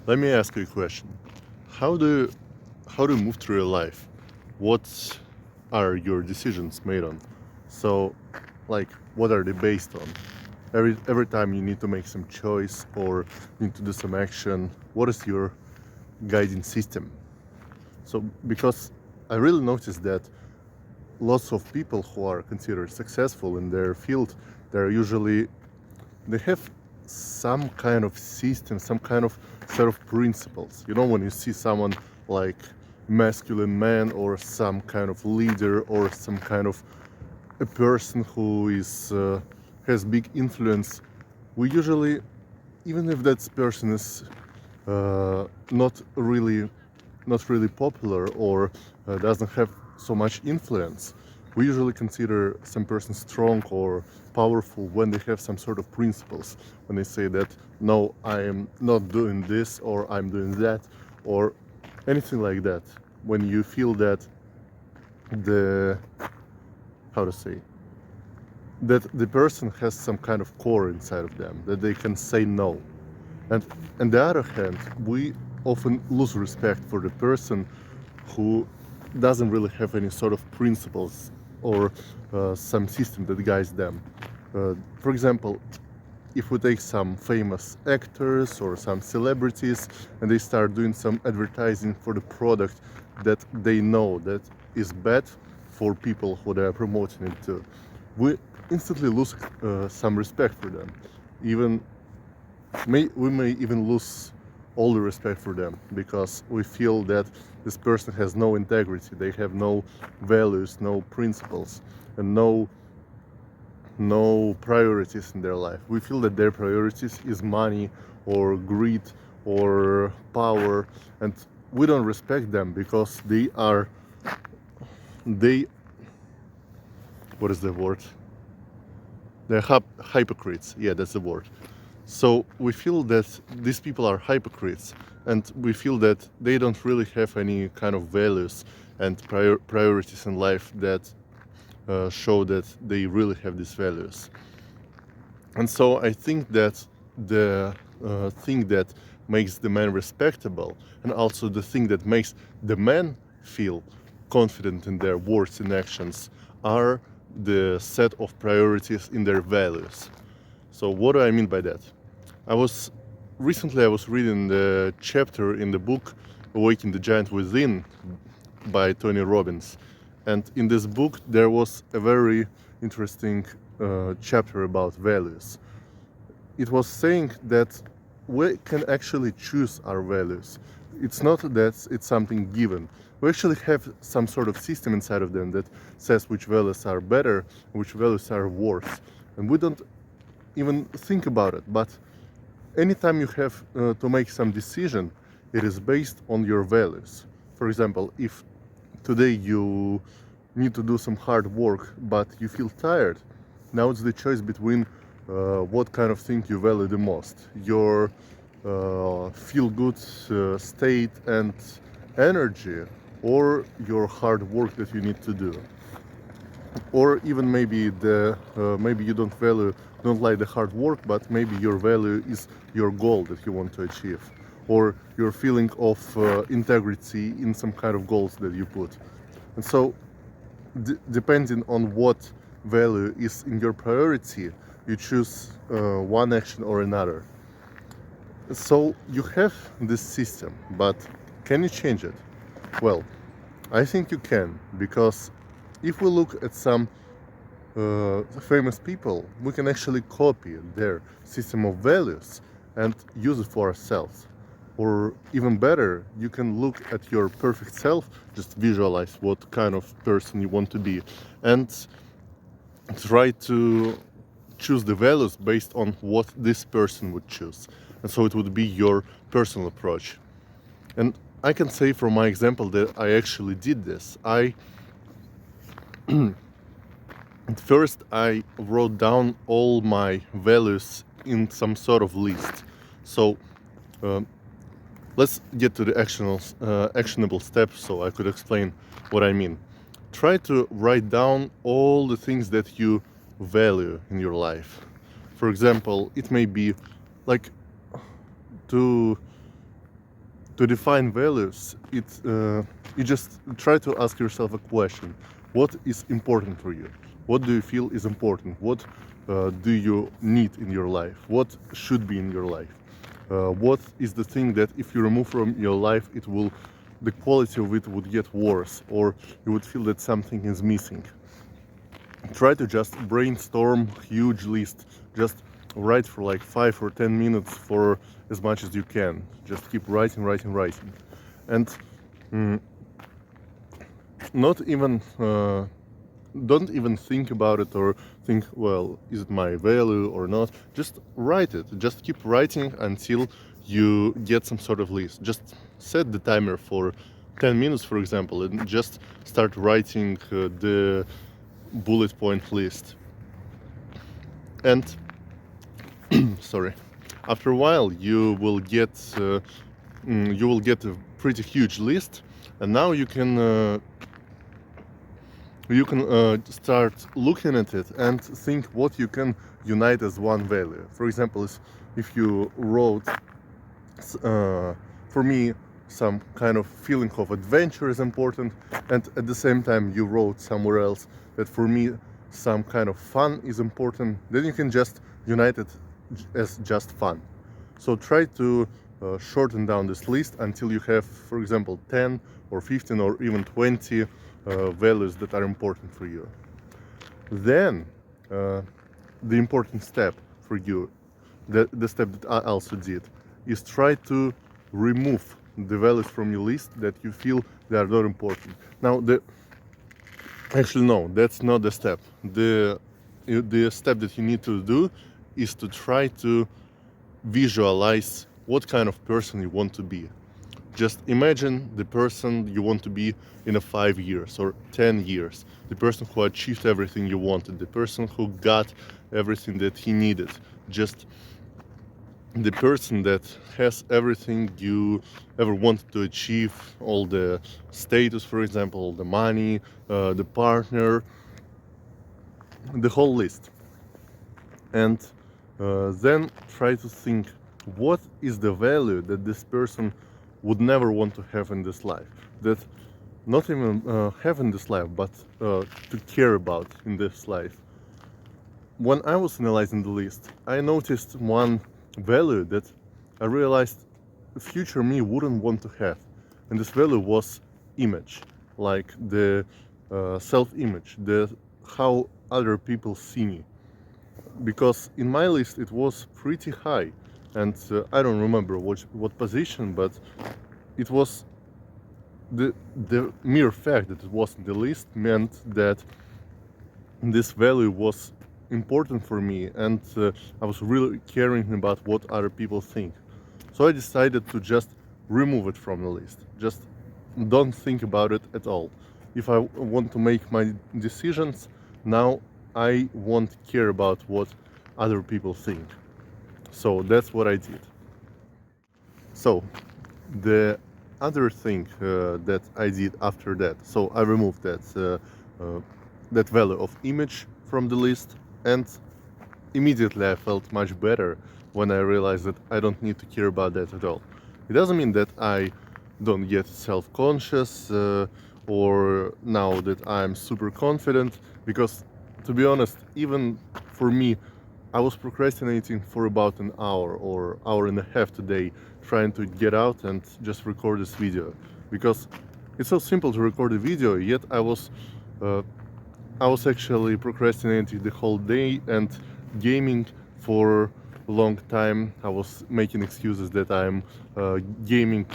Let me ask you a question. How do how do you move through your life? What are your decisions made on? So, like, what are they based on? Every time you need to make some choice or need to do some action, what is your guiding system? So, because I really noticed that lots of people who are considered successful in their field, they're usually they have some kind of system, some kind of set of principles. You know, when you see someone like masculine man or some kind of leader or some kind of a person who is has big influence, we usually, even if that person is not really popular or doesn't have so much influence, we usually consider some person strong or powerful when they have some sort of principles, when they say that no, I am not doing this or I'm doing that or anything like that. When you feel that the how to say that the person has some kind of core inside of them, that they can say no. And on the other hand, we often lose respect for the person who doesn't really have any sort of principles or some system that guides them. For example, if we take some famous actors or some celebrities and they start doing some advertising for the product that they know that is bad for people who they are promoting it to, we instantly lose some respect for them. Even we may even lose all the respect for them because we feel that this person has no integrity, they have no values, no principles, and no priorities in their life. We feel that their priorities is money or greed or power, and we don't respect them because they what is the word? They're hypocrites. Yeah, that's the word. So we feel that these people are hypocrites, and we feel that they don't really have any kind of values and priorities in life that show that they really have these values. And so I think that the thing that makes the man respectable, and also the thing that makes the man feel confident in their words and actions, are the set of priorities in their values. So what do I mean by that? I was recently I was reading the chapter in the book Awaken the Giant Within by Tony Robbins, and in this book there was a very interesting chapter about values. It was saying that we can actually choose our values. It's not that it's something given. We actually have some sort of system inside of them that says which values are better, which values are worse, and we don't even think about it. But anytime you have to make some decision, it is based on your values. For example, if today you need to do some hard work but you feel tired, now it's the choice between what kind of thing you value the most, your feel good state and energy, or your hard work that you need to do. Or even maybe maybe you don't like the hard work, but maybe your value is your goal that you want to achieve, or your feeling of integrity in some kind of goals that you put. And so depending on what value is in your priority, you choose one action or another. So you have this system, but can you change it? Well, I think you can, because if we look at some famous people, we can actually copy their system of values and use it for ourselves. Or even better, you can look at your perfect self, just visualize what kind of person you want to be, and try to choose the values based on what this person would choose. And so it would be your personal approach. And I can say from my example that I actually did this. At first, I wrote down all my values in some sort of list. So um, let's get to the actionable steps so I could explain what I mean. Try to write down all the things that you value in your life. For example, it may be like to to define values, you just try to ask yourself a question: what is important for you? What do you feel is important? What do you need in your life? What should be in your life? What is the thing that if you remove from your life, the quality of it would get worse, or you would feel that something is missing? Try to just brainstorm huge list. Just write for like 5 or 10 minutes for as much as you can. Just keep writing, and not even don't even think about it or think, well, is it my value or not? Just write it. Just keep writing until you get some sort of list. Just set the timer for 10 minutes, for example, and just start writing the bullet point list. And sorry, after a while you will get a pretty huge list, and now you can start looking at it and think what you can unite as one value. For example, if you wrote, for me, some kind of feeling of adventure is important, and at the same time you wrote somewhere else that for me some kind of fun is important, then you can just unite it as just fun. So try to shorten down this list until you have, for example, 10 or 15 or even 20 values that are important for you. Then the important step for you, the step that I also did, is try to remove the values from your list that you feel they are not important. Now, actually no, that's not the step. The step that you need to do is to try to visualize what kind of person you want to be. Just imagine the person you want to be in 5 years or 10 years, the person who achieved everything you wanted, the person who got everything that he needed, just the person that has everything you ever wanted to achieve, all the status, for example, the money, the partner, the whole list. And then try to think, what is the value that this person would never want to have in this life, that not even have in this life, but to care about in this life. When I was analyzing the list, I noticed one value that I realized future me wouldn't want to have, and this value was image, like the self-image, the how other people see me. Because in my list it was pretty high, and I don't remember what position, but it was the mere fact that it was in the list meant that this value was important for me, and I was really caring about what other people think. So I decided to just remove it from the list. Just don't think about it at all. If I want to make my decisions, now I won't care about what other people think. So that's what I did. So the other thing that I did after that, so I removed that value of image from the list, and immediately I felt much better when I realized that I don't need to care about that at all. It doesn't mean that I don't get self-conscious or now that I'm super confident, because to be honest, even for me, I was procrastinating for about an hour or hour and a half today, trying to get out and just record this video, because it's so simple to record a video, yet uh, I was actually procrastinating the whole day and gaming for a long time. I was making excuses that I'm gaming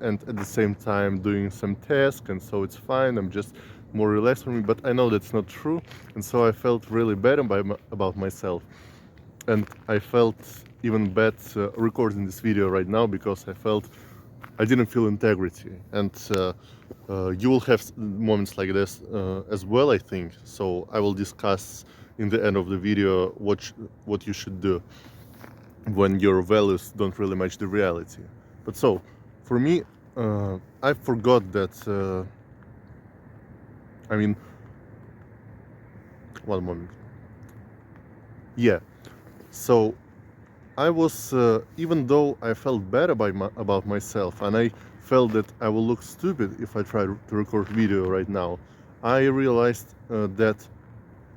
and at the same time doing some tasks, and so it's fine, I'm just more relaxed for me, but I know that's not true, and so I felt really bad about myself. And I felt even bad recording this video right now, because I didn't feel integrity. And you will have moments like this as well, I think. So I will discuss in the end of the video what you should do when your values don't really match the reality. But so, for me, I forgot that. I mean, one moment. Yeah. So I was, even though I felt bad about myself and I felt that I will look stupid if I try to record video right now, I realized that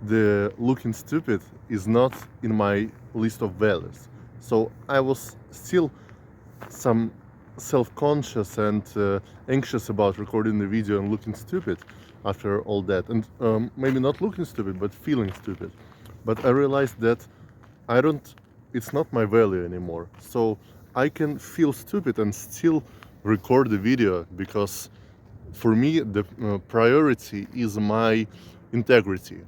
the looking stupid is not in my list of values. So I was still some self-conscious and anxious about recording the video and looking stupid after all that, and maybe not looking stupid but feeling stupid. But I realized that I don't it's not my value anymore, so I can feel stupid and still record the video, because for me the priority is my integrity,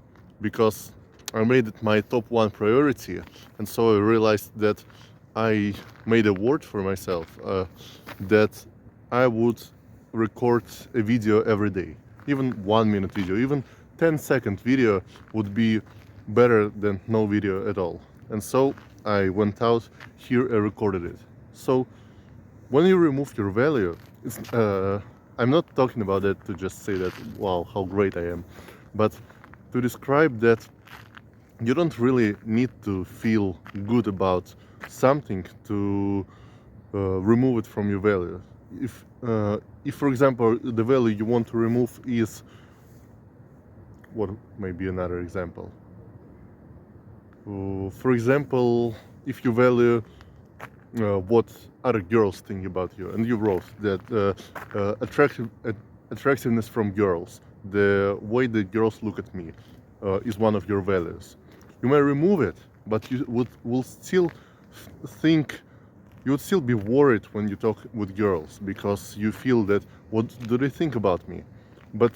because I made it my top one priority. And so I realized that I made a word for myself, that I would record a video every day. Even 1 minute video, even 10-second video would be better than no video at all. And so I went out here and recorded it. So when you remove your value, I'm not talking about that to just say that, wow, how great I am, but to describe that you don't really need to feel good about something to remove it from your value. If, for example, the value you want to remove is, what may be another example? For example, if you value what other girls think about you, and you wrote that attractiveness from girls, the way the girls look at me, is one of your values. You may remove it, but you will still think, you would still be worried when you talk with girls, because you feel that, what do they think about me? But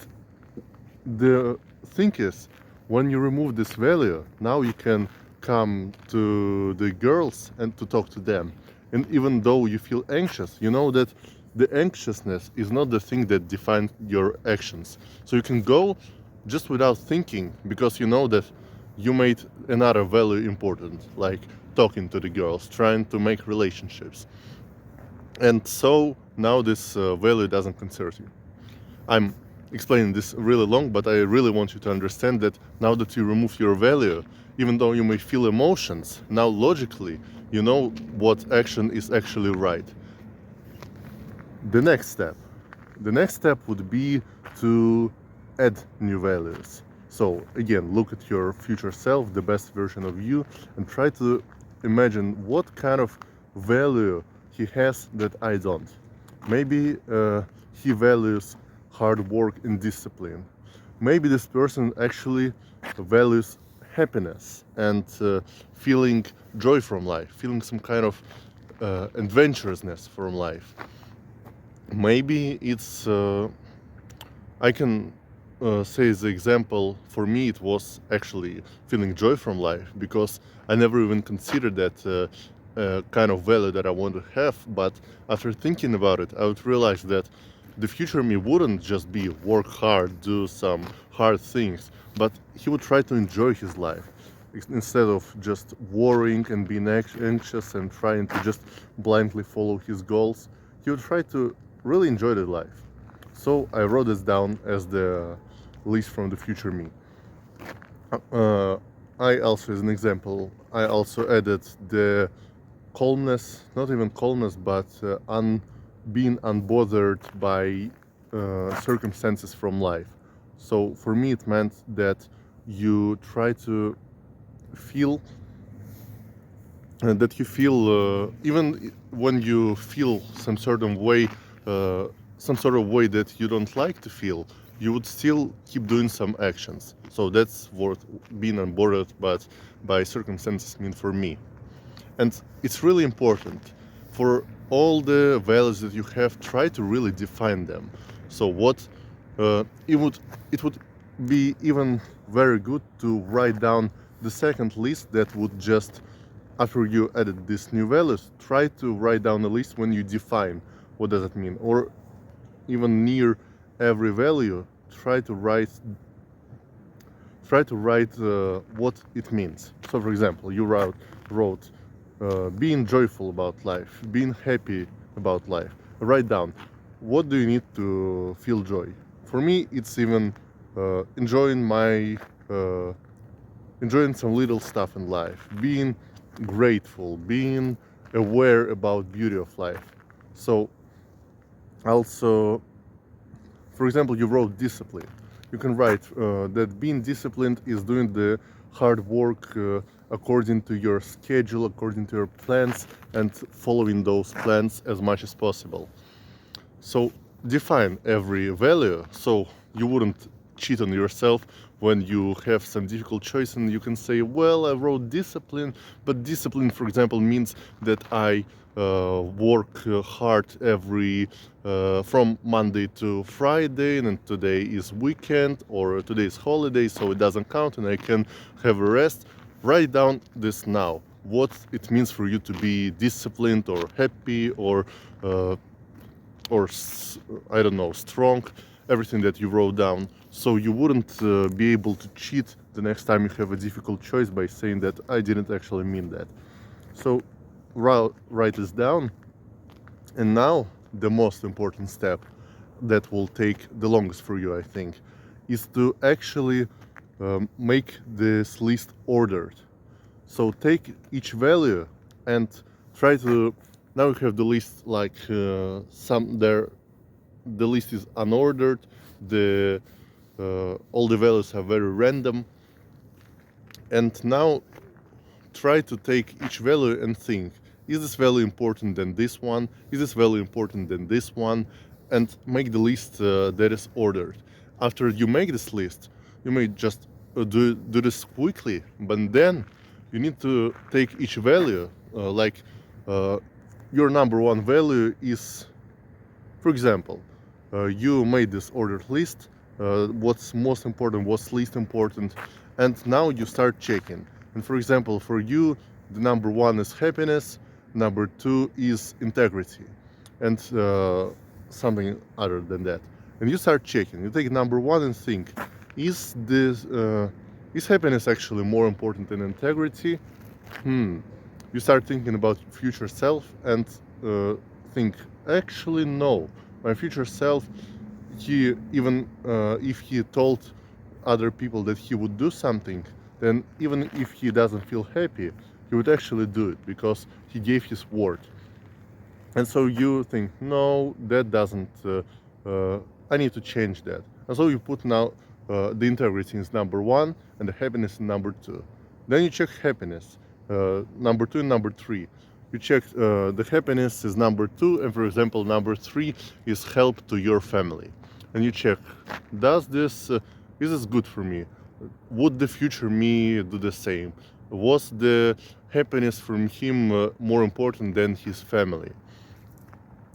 the thing is, when you remove this value, now you can come to the girls and to talk to them. And even though you feel anxious, you know that the anxiousness is not the thing that defines your actions. So you can go just without thinking, because you know that you made another value important, like talking to the girls, trying to make relationships. And so now this value doesn't concern you. I'm explaining this really long, but I really want you to understand that now that you remove your value, even though you may feel emotions, now logically you know what action is actually right. The next step would be to add new values. So again, look at your future self, the best version of you, and try to imagine what kind of value he has that I don't. Maybe he values hard work and discipline. Maybe this person actually values happiness and feeling joy from life, feeling some kind of adventurousness from life. Maybe it's I can say as an example, for me it was actually feeling joy from life, because I never even considered that kind of value that I want to have. But after thinking about it, I would realize that the future me wouldn't just be work hard, do some hard things, but he would try to enjoy his life instead of just worrying and being anxious and trying to just blindly follow his goals. He would try to really enjoy the life. So I wrote this down as the list from the future me. I also, as an example, I also added the calmness, not even calmness, but being unbothered by circumstances from life. So for me, it meant that you try to feel even when you feel some sort of way that you don't like to feel, you would still keep doing some actions. So that's what being unbothered but by circumstances mean for me. And it's really important for all the values that you have, try to really define them. So what it would be even very good to write down the second list that would just, after you added these new values, try to write down a list when you define what does it mean, or even near every value, try to write what it means. So for example, you wrote being joyful about life, being happy about life. Write down, what do you need to feel joy? For me, it's even enjoying some little stuff in life, being grateful, being aware about beauty of life. So also, for example, you wrote discipline. You can write that being disciplined is doing the hard work according to your schedule, according to your plans, and following those plans as much as possible. So define every value so you wouldn't cheat on yourself when you have some difficult choice, and you can say, well, I wrote discipline, but discipline, for example, means that I work hard every from Monday to Friday, and today is weekend or today is holiday, so it doesn't count and I can have a rest. Write down this now, what it means for you to be disciplined or happy uh, or I don't know, strong, everything that you wrote down, so you wouldn't be able to cheat the next time you have a difficult choice by saying that I didn't actually mean that. So write this down, and now the most important step that will take the longest for you, I think, is to actually make this list ordered. So take each value and try to, now you have the list like some there, the list is unordered, the all the values are very random, and now try to take each value and think, is this value important than this one, is this value important than this one, and make the list that is ordered. After you make this list, you may just do this quickly, but then you need to take each value, like your number one value is, for example, you made this ordered list, what's most important, what's least important, and now you start checking. And for example, for you, the number one is happiness, number two is integrity, and something other than that. And you start checking. You take number one and think, is this is happiness actually more important than integrity? You start thinking about future self and think, actually no, my future self, he even if he told other people that he would do something, then even if he doesn't feel happy, he would actually do it because he gave his word. And so you think, no, that doesn't, I need to change that. And so you put now the integrity is number one and the happiness is number two. Then you check happiness, number two and number three. You check the happiness is number two, and for example, number three is help to your family. And you check, does this, is this good for me? Would the future me do the same? Was the happiness from him more important than his family?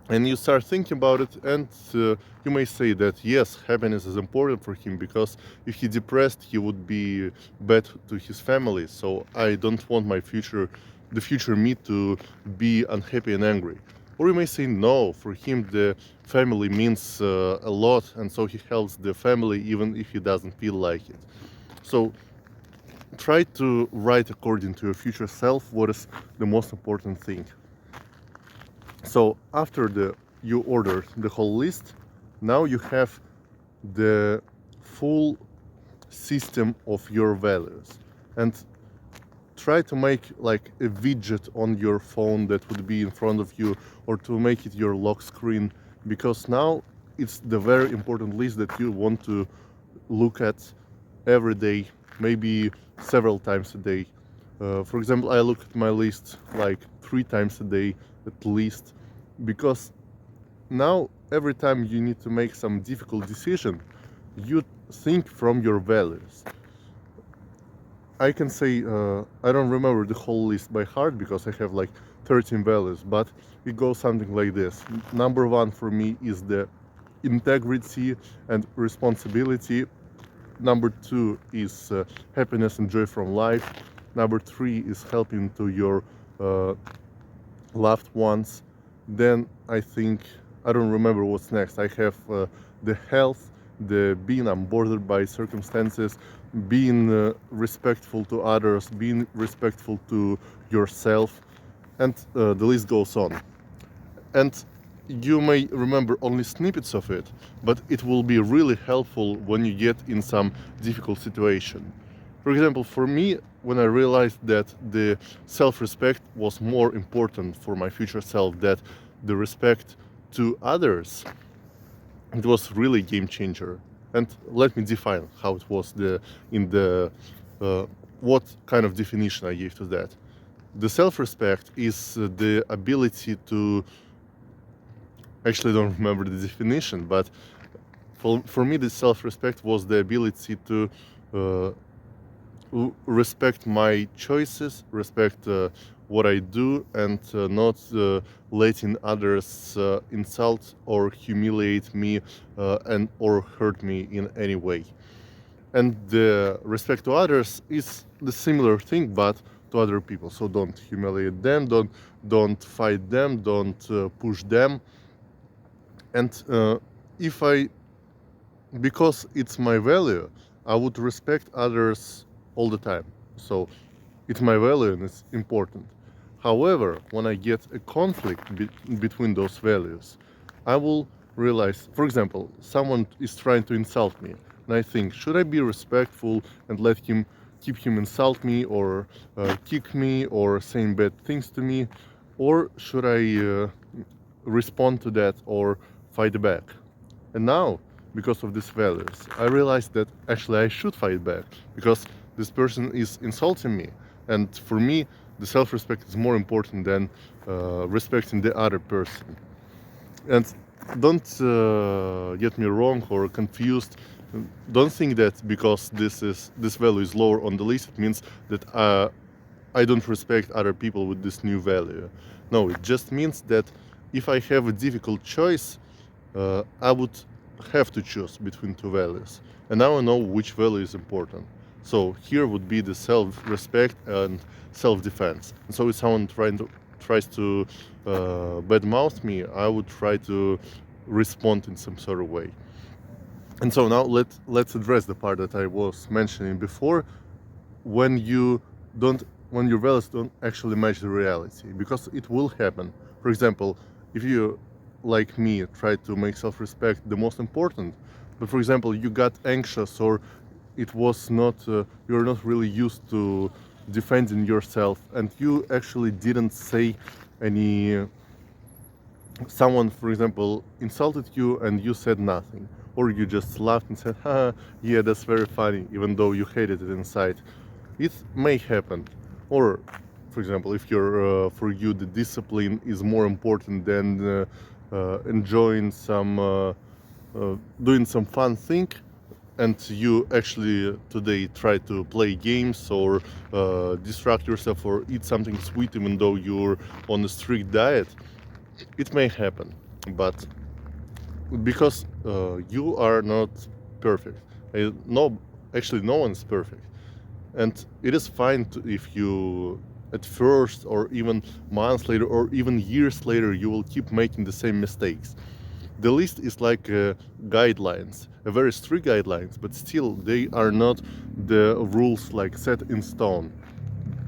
And you start thinking about it, and you may say that yes, happiness is important for him because if he depressed, he would be bad to his family. So I don't want my future, the future me, to be unhappy and angry. Or you may say no, for him the family means a lot, and so he helps the family even if he doesn't feel like it. So try to write according to your future self what is the most important thing. So after you ordered the whole list, now you have the full system of your values, and try to make like a widget on your phone that would be in front of you, or to make it your lock screen, because now it's the very important list that you want to look at every day, maybe several times a day. For example, I look at my list like 3 times a day at least, because now every time you need to make some difficult decision, you think from your values. I can say I don't remember the whole list by heart because I have like 13 values, but it goes something like this. Number one for me is the integrity and responsibility. Number two is happiness and joy from life. Number three is helping to your loved ones. Then I think, I don't remember what's next. I have the health, the being unbothered by circumstances, being respectful to others, being respectful to yourself, and the list goes on. And you may remember only snippets of it, but it will be really helpful when you get in some difficult situation. For example, for me, when I realized that the self-respect was more important for my future self than the respect to others, it was really game changer. And let me define how it was in the what kind of definition I gave to that. The self-respect is the ability to, actually don't remember the definition, but for me the self-respect was the ability to respect my choices, respect what I do, and not letting others insult or humiliate me and or hurt me in any way. And the respect to others is the similar thing, but to other people. So don't humiliate them, don't fight them, don't push them. And if I, because it's my value, I would respect others all the time. So it's my value and it's important. However, when I get a conflict between those values, I will realize, for example, someone is trying to insult me, and I think, should I be respectful and let him keep him insult me or kick me or saying bad things to me, or should I respond to that or fight back? And now, because of these values, I realized that actually I should fight back because this person is insulting me. And for me, the self-respect is more important than respecting the other person. And don't get me wrong or confused. Don't think that because this value is lower on the list, it means that I don't respect other people with this new value. No, it just means that if I have a difficult choice, I would have to choose between two values. And now I know which value is important. So here would be the self-respect and self-defense. And so if someone tries to badmouth me, I would try to respond in some sort of way. And so now let's address the part that I was mentioning before, when your values don't actually match the reality, because it will happen. For example, if you, like me, try to make self-respect the most important, but for example you got anxious or it was not you're not really used to defending yourself and you actually didn't say any, someone for example insulted you and you said nothing, or you just laughed and said, yeah, that's very funny, even though you hated it inside, it may happen. Or for example, if you're for you the discipline is more important than enjoying some doing some fun thing, and you actually today try to play games or distract yourself or eat something sweet even though you're on a strict diet, it may happen. But because you are not perfect, no, actually no one's perfect, and it is fine if you at first or even months later or even years later you will keep making the same mistakes. The list is like guidelines, a very strict guidelines, but still they are not the rules like set in stone.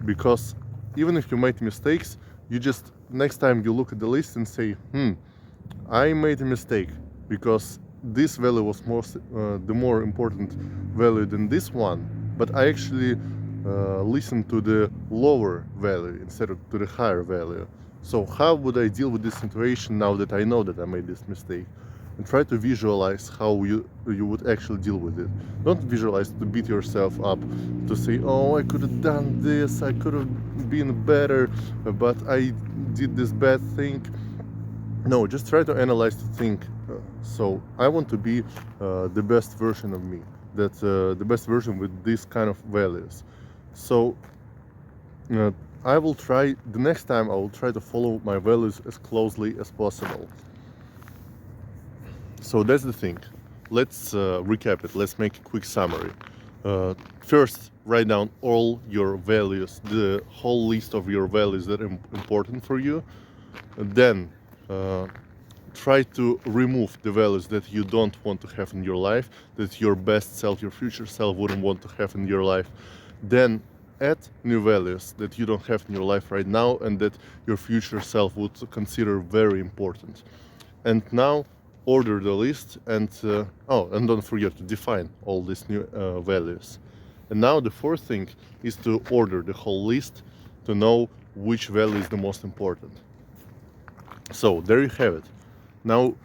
Because even if you make mistakes, you just next time you look at the list and say, I made a mistake because this value was the more important value than this one, but I actually listened to the lower value instead of to the higher value. So how would I deal with this situation now that I know that I made this mistake? And try to visualize how you would actually deal with it. Don't visualize to beat yourself up, to say, oh, I could have done this, I could have been better, but I did this bad thing. No, just try to analyze the thing. So I want to be the best version of me, that the best version with these kind of values. So I will try, the next time I will try to follow my values as closely as possible. So that's the thing. Let's recap it. Let's make a quick summary. First, write down all your values, the whole list of your values that are important for you. Then try to remove the values that you don't want to have in your life, that your best self, your future self wouldn't want to have in your life. Then add new values that you don't have in your life right now and that your future self would consider very important. And now order the list and and don't forget to define all these new values. And now the fourth thing is to order the whole list to know which value is the most important. So there you have it. Now,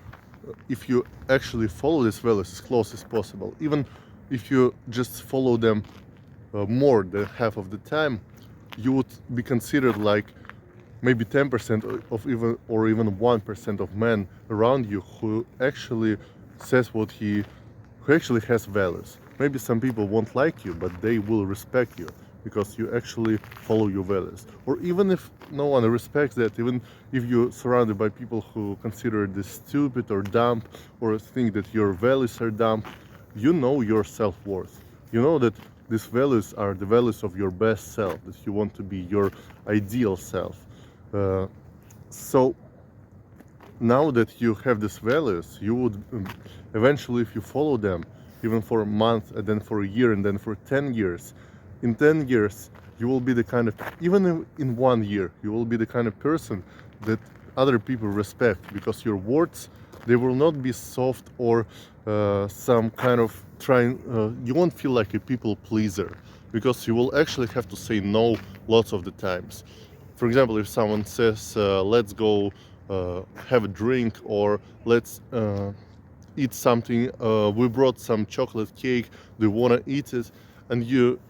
if you actually follow these values as close as possible, even if you just follow them more than half of the time, you would be considered like maybe 10% of even or even 1% of men around you who actually says who actually has values. Maybe some people won't like you, but they will respect you because you actually follow your values. Or even if no one respects that, even if you're surrounded by people who consider this stupid or dumb or think that your values are dumb, you know your self-worth. You know that these values are the values of your best self, that you want to be your ideal self. So now that you have these values, you would eventually, if you follow them, even for a month, and then for a year, and then for 10 years, in 10 years, you will be the kind of, even in 1 year, you will be the kind of person that other people respect, because your words, they will not be soft or some kind of trying, you won't feel like a people pleaser, because you will actually have to say no lots of the times. For example, if someone says, let's go have a drink, or let's eat something, we brought some chocolate cake, do you want to eat it? And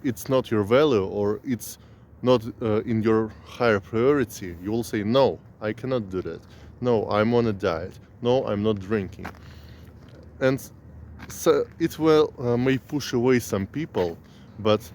it's not your value, or it's not in your higher priority, you will say, no, I cannot do that. No, I'm on a diet. No, I'm not drinking. And so it will may push away some people, but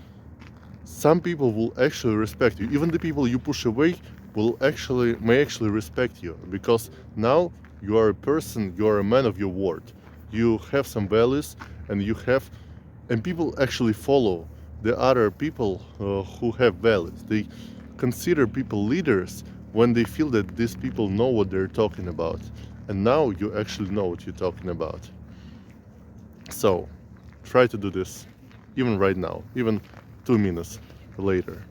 some people will actually respect you. Even the people you push away may actually respect you, because now you are a person, you are a man of your word. You have some values, and people actually follow the other people who have values. They consider people leaders when they feel that these people know what they're talking about. And now you actually know what you're talking about. So try to do this, even right now, even 2 minutes later.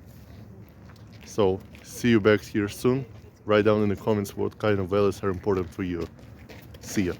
So see you back here soon. Write down in the comments what kind of values are important for you. See ya.